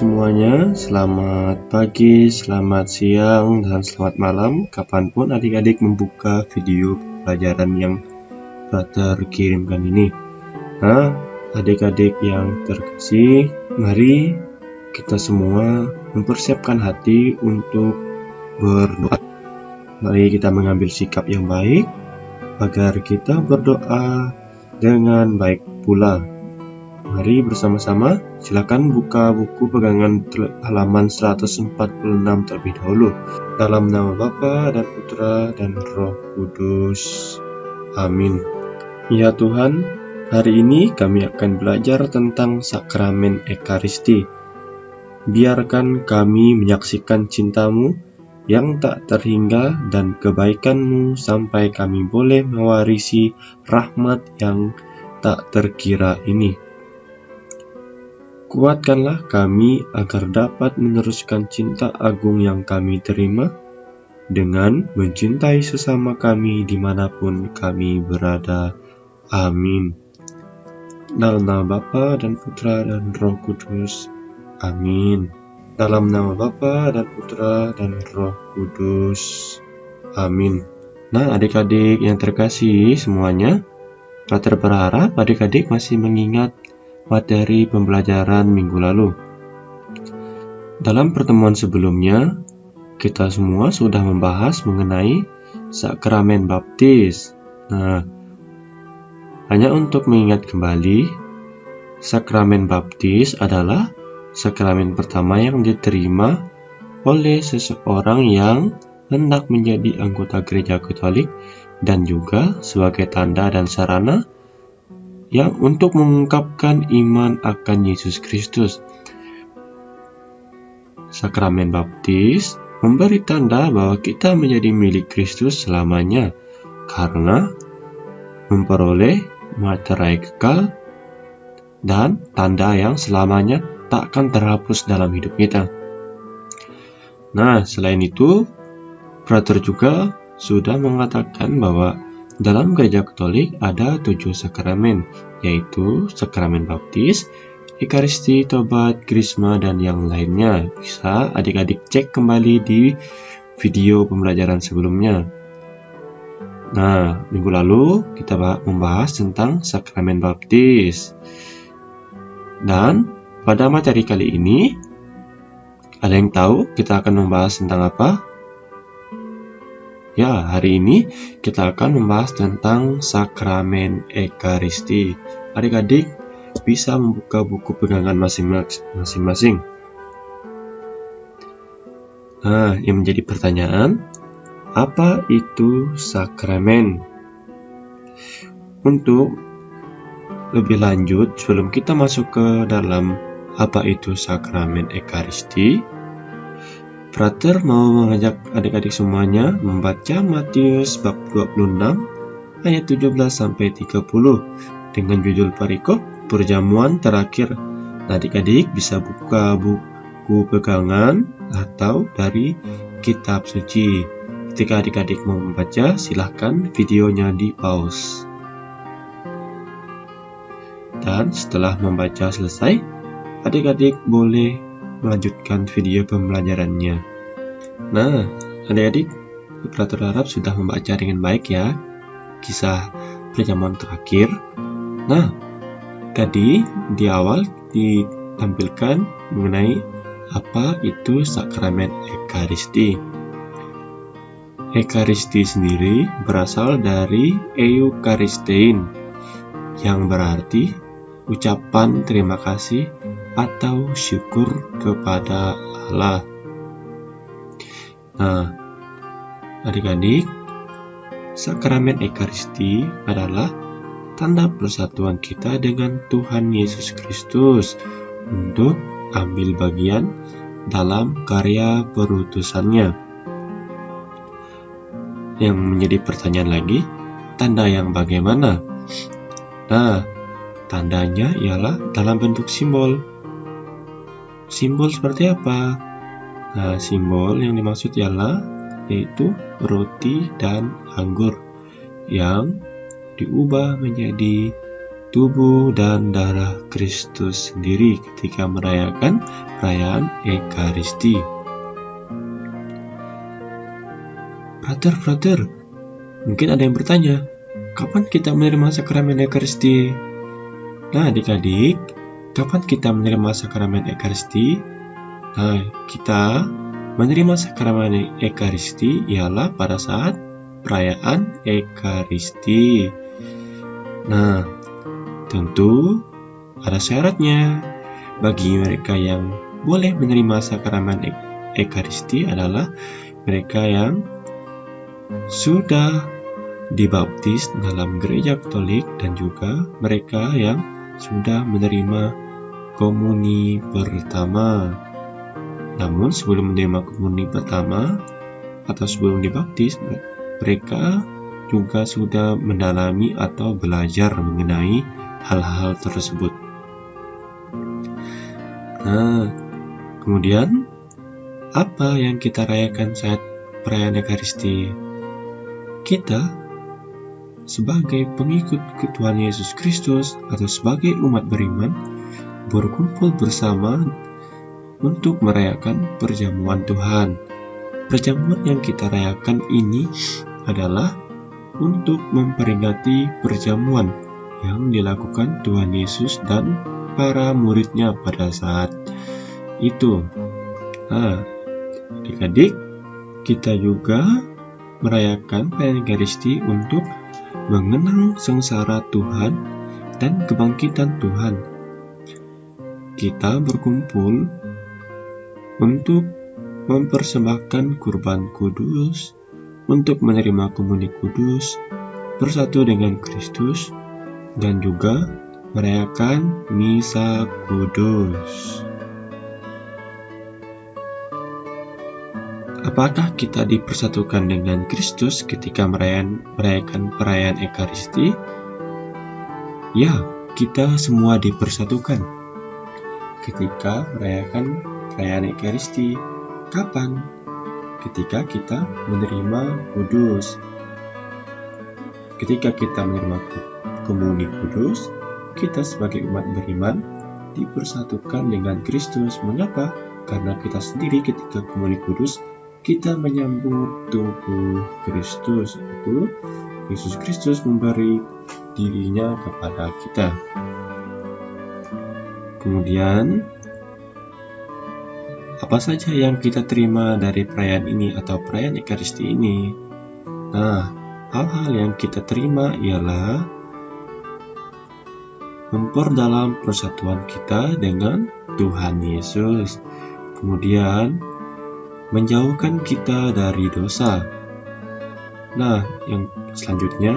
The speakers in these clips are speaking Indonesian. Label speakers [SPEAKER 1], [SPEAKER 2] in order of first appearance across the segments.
[SPEAKER 1] semuanya, selamat pagi, selamat siang, dan selamat malam kapanpun adik-adik membuka video pelajaran yang Brother kirimkan ini. Nah, adik-adik yang terkasih, mari kita semua mempersiapkan hati untuk berdoa. Mari kita mengambil sikap yang baik agar kita berdoa dengan baik pula. Mari bersama-sama, silakan buka buku pegangan halaman 146 terlebih dahulu. Dalam nama Bapa dan Putra dan Roh Kudus. Amin. Ya Tuhan, hari ini kami akan belajar tentang sakramen Ekaristi. Biarkan kami menyaksikan cinta-Mu yang tak terhingga dan kebaikan-Mu sampai kami boleh mewarisi rahmat yang tak terkira ini. Kuatkanlah kami agar dapat meneruskan cinta agung yang kami terima dengan mencintai sesama kami dimanapun kami berada. Amin. Dalam nama Bapa dan Putra dan Roh Kudus. Amin. Dalam nama Bapa dan Putra dan Roh Kudus. Amin. Nah, adik-adik yang terkasih semuanya, Brother berharap adik-adik masih mengingat materi pembelajaran minggu lalu. Dalam pertemuan sebelumnya, kita semua sudah membahas mengenai sakramen baptis. Nah, hanya untuk mengingat kembali, sakramen baptis adalah sakramen pertama yang diterima oleh seseorang yang hendak menjadi anggota gereja Katolik dan juga sebagai tanda dan sarana yang untuk mengungkapkan iman akan Yesus Kristus. Sakramen baptis memberi tanda bahwa kita menjadi milik Kristus selamanya karena memperoleh materai kekal dan tanda yang selamanya tak akan terhapus dalam hidup kita. Nah, selain itu, Brother juga sudah mengatakan bahwa dalam gereja Katolik ada 7 sakramen, yaitu sakramen baptis, Ekaristi, tobat, krisma, dan yang lainnya. Bisa adik-adik cek kembali di video pembelajaran sebelumnya. Nah, minggu lalu kita membahas tentang sakramen baptis. Dan pada materi kali ini, ada yang tahu kita akan membahas tentang apa? Ya, hari ini kita akan membahas tentang sakramen Ekaristi. Adik-adik bisa membuka buku pegangan masing-masing. Nah, yang menjadi pertanyaan, apa itu sakramen? Untuk lebih lanjut, sebelum kita masuk ke dalam apa itu sakramen Ekaristi, Brother mau mengajak adik-adik semuanya membaca Matius bab 26 ayat 17-30 dengan judul perikop perjamuan terakhir. Adik-adik bisa buka buku pegangan atau dari kitab suci. Ketika adik-adik mau membaca, silahkan videonya di pause. Dan setelah membaca selesai, adik-adik boleh melanjutkan video pembelajarannya. Nah, adik-adik, Brother harap sudah membaca dengan baik ya kisah perjamuan terakhir. Nah, tadi di awal ditampilkan mengenai apa itu sakramen Ekaristi. Ekaristi sendiri berasal dari Eukaristein, yang berarti ucapan terima kasih atau syukur kepada Allah. Nah, adik-adik, sakramen Ekaristi adalah tanda persatuan kita dengan Tuhan Yesus Kristus untuk ambil bagian dalam karya perutusannya. Yang menjadi pertanyaan lagi, tanda yang bagaimana? Nah, tandanya ialah dalam bentuk simbol. Simbol seperti apa? Nah, simbol yang dimaksud ialah yaitu roti dan anggur yang diubah menjadi tubuh dan darah Kristus sendiri ketika merayakan perayaan Ekaristi. Brother, mungkin ada yang bertanya, kapan kita menerima sakramen Ekaristi? Nah, adik-adik, kapan kita menerima sakramen Ekaristi? Nah, kita menerima sakramen Ekaristi ialah pada saat perayaan Ekaristi. Nah, tentu ada syaratnya. Bagi mereka yang boleh menerima sakramen Ekaristi adalah mereka yang sudah dibaptis dalam gereja Katolik dan juga mereka yang sudah menerima komuni pertama. Namun sebelum menerima komuni pertama atau sebelum dibaptis, mereka juga sudah mendalami atau belajar mengenai hal-hal tersebut. Nah, kemudian apa yang kita rayakan saat perayaan Ekaristi? Kita sebagai pengikut Tuhan Yesus Kristus atau sebagai umat beriman berkumpul bersama untuk merayakan perjamuan Tuhan. Perjamuan yang kita rayakan ini adalah untuk memperingati perjamuan yang dilakukan Tuhan Yesus dan para muridnya pada saat itu. Nah, adik-adik, kita juga merayakan perayaan Ekaristi untuk mengenang sengsara Tuhan dan kebangkitan Tuhan. Kita berkumpul untuk mempersembahkan kurban kudus, untuk menerima komuni kudus, bersatu dengan Kristus, dan juga merayakan misa kudus. Apakah kita dipersatukan dengan Kristus ketika merayakan perayaan Ekaristi? Ya, kita semua dipersatukan ketika merayakan perayaan Ekaristi. Kapan? Ketika kita menerima kudus. Ketika kita menerima komuni kudus, kita sebagai umat beriman dipersatukan dengan Kristus. Mengapa? Karena kita sendiri ketika komuni kudus, kita menyambut tubuh Kristus. Itu Yesus Kristus memberi dirinya kepada kita. Kemudian, apa saja yang kita terima dari perayaan ini atau perayaan Ekaristi ini? Nah, hal-hal yang kita terima ialah memperdalam persatuan kita dengan Tuhan Yesus. Kemudian, menjauhkan kita dari dosa. Nah, yang selanjutnya,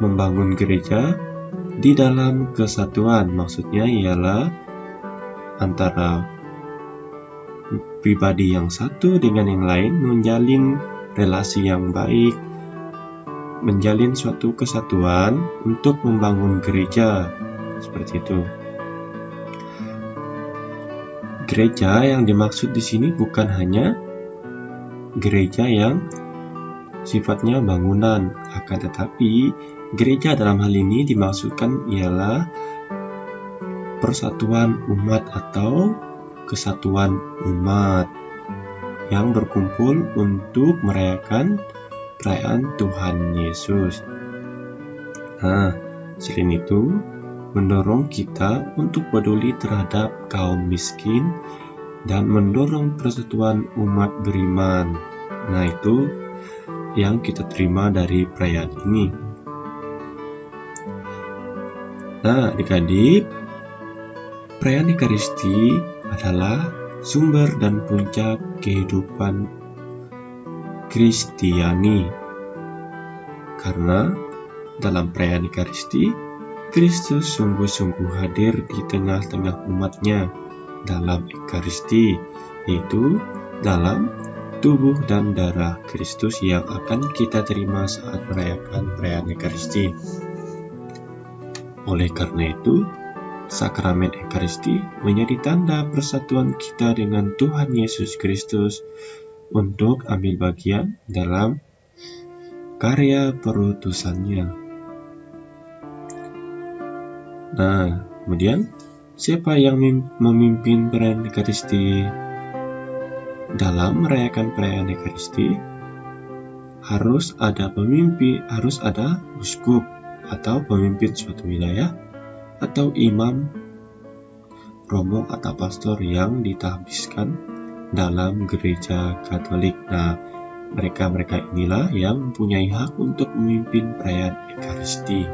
[SPEAKER 1] membangun gereja di dalam kesatuan. Maksudnya ialah antara pribadi yang satu dengan yang lain menjalin relasi yang baik, menjalin suatu kesatuan untuk membangun gereja. Seperti itu. Gereja yang dimaksud di sini bukan hanya gereja yang sifatnya bangunan, akan tetapi gereja dalam hal ini dimaksudkan ialah persatuan umat atau kesatuan umat yang berkumpul untuk merayakan perayaan Tuhan Yesus. Nah, selain itu, mendorong kita untuk peduli terhadap kaum miskin dan mendorong persatuan umat beriman. Nah, itu yang kita terima dari perayaan ini. Nah, adik-adik, perayaan Ekaristi adalah sumber dan puncak kehidupan Kristiani. Karena dalam perayaan Ekaristi, Kristus sungguh-sungguh hadir di tengah-tengah umatnya dalam Ekaristi, yaitu dalam tubuh dan darah Kristus yang akan kita terima saat merayakan perayaan Ekaristi. Oleh karena itu, sakramen Ekaristi menjadi tanda persatuan kita dengan Tuhan Yesus Kristus untuk ambil bagian dalam karya perutusannya. Nah, kemudian siapa yang memimpin perayaan Ekaristi? Dalam merayakan perayaan Ekaristi, harus ada pemimpin, harus ada uskup atau pemimpin suatu wilayah atau imam, romo atau pastor yang ditahbiskan dalam gereja Katolik. Nah, mereka inilah yang mempunyai hak untuk memimpin perayaan Ekaristi.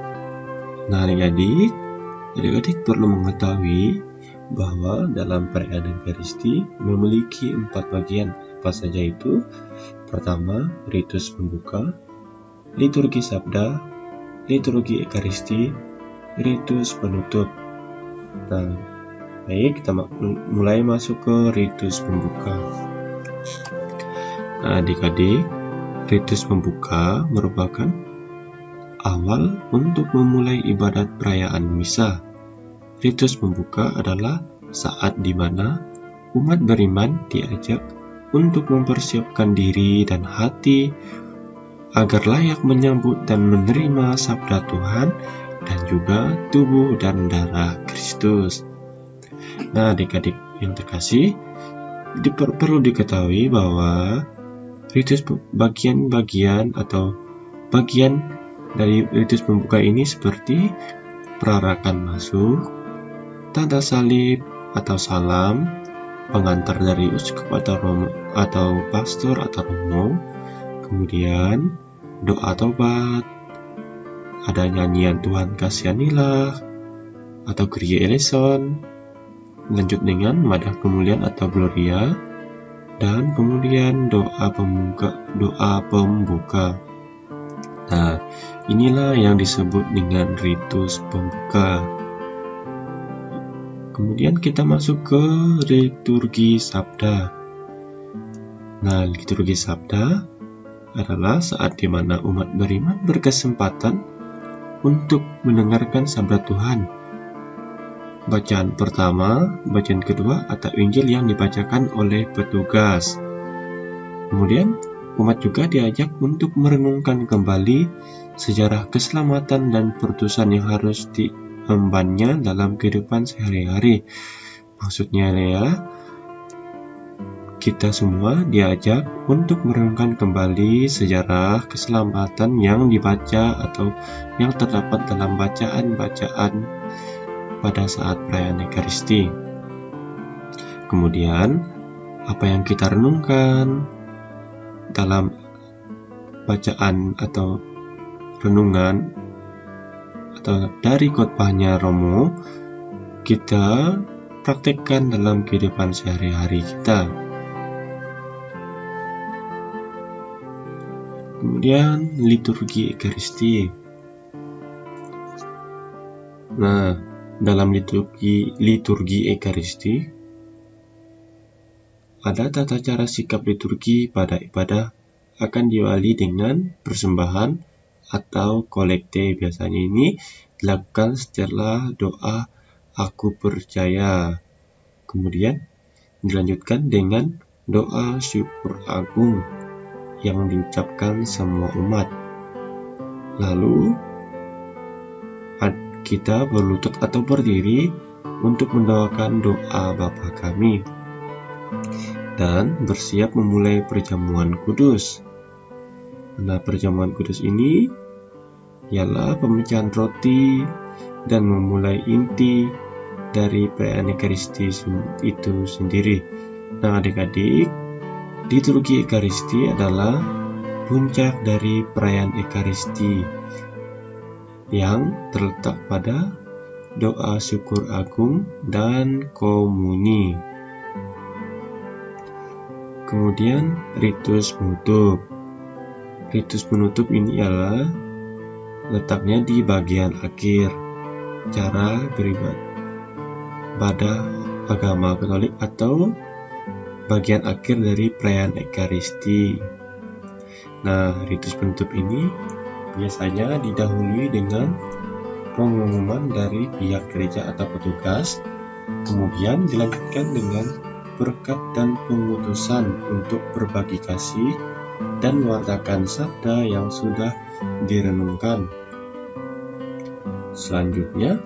[SPEAKER 1] Nah, adik-adik perlu mengetahui bahwa dalam perayaan Ekaristi memiliki 4 bagian. Apa saja itu? Pertama, ritus pembuka, liturgi sabda, liturgi Ekaristi, ritus penutup. Nah, baik, kita mulai masuk ke ritus pembuka. Nah, adik-adik, ritus pembuka merupakan awal untuk memulai ibadat perayaan misa. Ritus pembuka adalah saat di mana umat beriman diajak untuk mempersiapkan diri dan hati agar layak menyambut dan menerima sabda Tuhan dan juga tubuh dan darah Kristus. Nah, adik-adik yang terkasih, perlu diketahui bahwa ritus bagian dari ritus pembuka ini seperti perarakan masuk, tanda salib atau salam, pengantar dari uskup atau pastor atau romo, kemudian doa tobat, ada nyanyian Tuhan kasihanilah atau Kyrie eleison, lanjut dengan madah kemuliaan atau Gloria, dan kemudian doa pembuka. Nah, inilah yang disebut dengan ritus pembuka. Kemudian kita masuk ke liturgi sabda. Nah, liturgi sabda adalah saat di mana umat beriman berkesempatan untuk mendengarkan sabda Tuhan. Bacaan pertama, bacaan kedua, atau Injil yang dibacakan oleh petugas. Kemudian, umat juga diajak untuk merenungkan kembali sejarah keselamatan dan perutusan yang harus diembannya dalam kehidupan sehari-hari. Maksudnya kita semua diajak untuk merenungkan kembali sejarah keselamatan yang dibaca atau yang terdapat dalam bacaan-bacaan pada saat perayaan Ekaristi. Kemudian, apa yang kita renungkan dalam bacaan atau renungan atau dari khotbahnya Romo, kita praktekkan dalam kehidupan sehari-hari kita. Kemudian liturgi Ekaristi. Nah, dalam liturgi Ekaristi ada tata cara sikap liturgi pada ibadah akan diawali dengan persembahan atau kolekte. Biasanya ini dilakukan setelah doa aku percaya. Kemudian dilanjutkan dengan doa syukur agung yang diucapkan semua umat. Lalu kita berlutut atau berdiri untuk mendoakan doa Bapa kami dan bersiap memulai perjamuan kudus. Nah, perjamuan kudus ini ialah pemecahan roti dan memulai inti dari perayaan Ekaristi itu sendiri. Nah, adik-adik, liturgi Ekaristi adalah puncak dari perayaan Ekaristi yang terletak pada doa syukur agung dan komuni. Kemudian ritus penutup. Ritus penutup ini adalah letaknya di bagian akhir cara beribadah agama Katolik atau bagian akhir dari perayaan Ekaristi. Nah, ritus penutup ini biasanya didahului dengan pengumuman dari pihak gereja atau petugas, kemudian dilanjutkan dengan berkat dan pengutusan untuk berbagi kasih dan mewartakan sabda yang sudah direnungkan. Selanjutnya,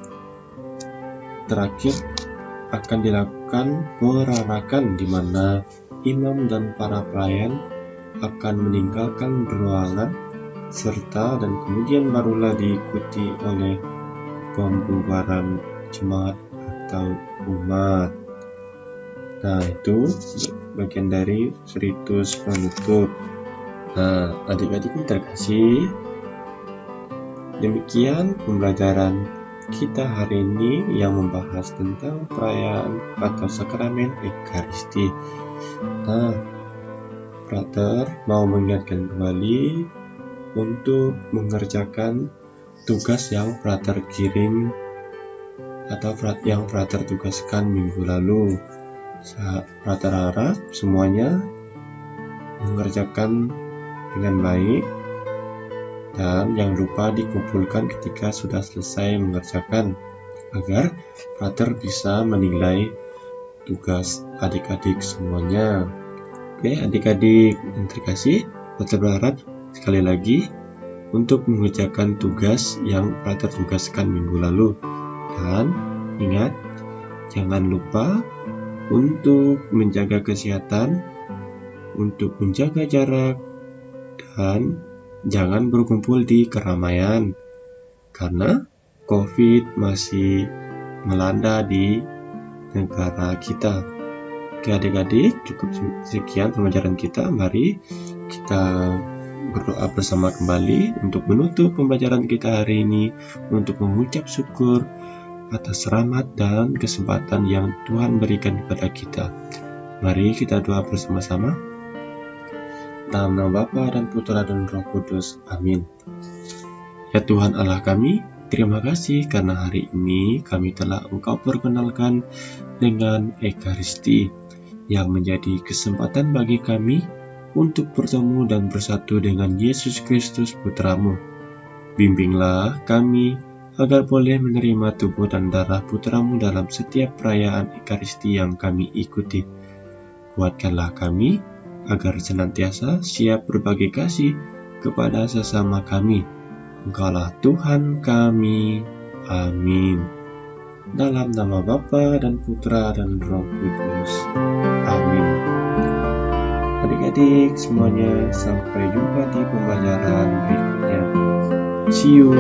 [SPEAKER 1] terakhir akan dilakukan perarakan, di mana imam dan para pelayan akan meninggalkan ruangan serta dan kemudian barulah diikuti oleh pembubaran jemaat atau umat. Nah, itu bagian dari ritus penutup. Nah, adik-adik yang terkasih, demikian pembelajaran kita hari ini yang membahas tentang perayaan atau sakramen Ekaristi. Nah, Frater mau mengingatkan kembali untuk mengerjakan tugas yang Frater kirim atau yang Frater tugaskan minggu lalu. Frater harap semuanya mengerjakan dengan baik, dan jangan lupa dikumpulkan ketika sudah selesai mengerjakan, agar Frater bisa menilai tugas adik-adik semuanya. Oke, adik-adik yang terkasih, Frater berharap sekali lagi untuk mengerjakan tugas yang Frater tugaskan minggu lalu. Dan ingat, jangan lupa untuk menjaga kesehatan, untuk menjaga jarak, dan jangan berkumpul di keramaian, karena COVID masih melanda di negara kita. Oke adik-adik, cukup sekian pembelajaran kita. Mari kita berdoa bersama kembali untuk menutup pembelajaran kita hari ini, untuk mengucap syukur atas rahmat dan kesempatan yang Tuhan berikan kepada kita. Mari kita doa bersama-sama. Dalam nama Bapa dan Putra dan Roh Kudus. Amin. Ya Tuhan Allah kami, terima kasih karena hari ini kami telah Engkau perkenalkan dengan Ekaristi, yang menjadi kesempatan bagi kami untuk bertemu dan bersatu dengan Yesus Kristus Putra-Mu. Bimbinglah kami agar boleh menerima tubuh dan darah Putra-Mu dalam setiap perayaan Ekaristi yang kami ikuti. Kuatkanlah kami agar senantiasa siap berbagi kasih kepada sesama kami. Engkaulah Tuhan kami. Amin. Dalam nama Bapa dan Putra dan Roh Kudus. Amin. Adik-adik semuanya, sampai jumpa di pembelajaran berikutnya. See you.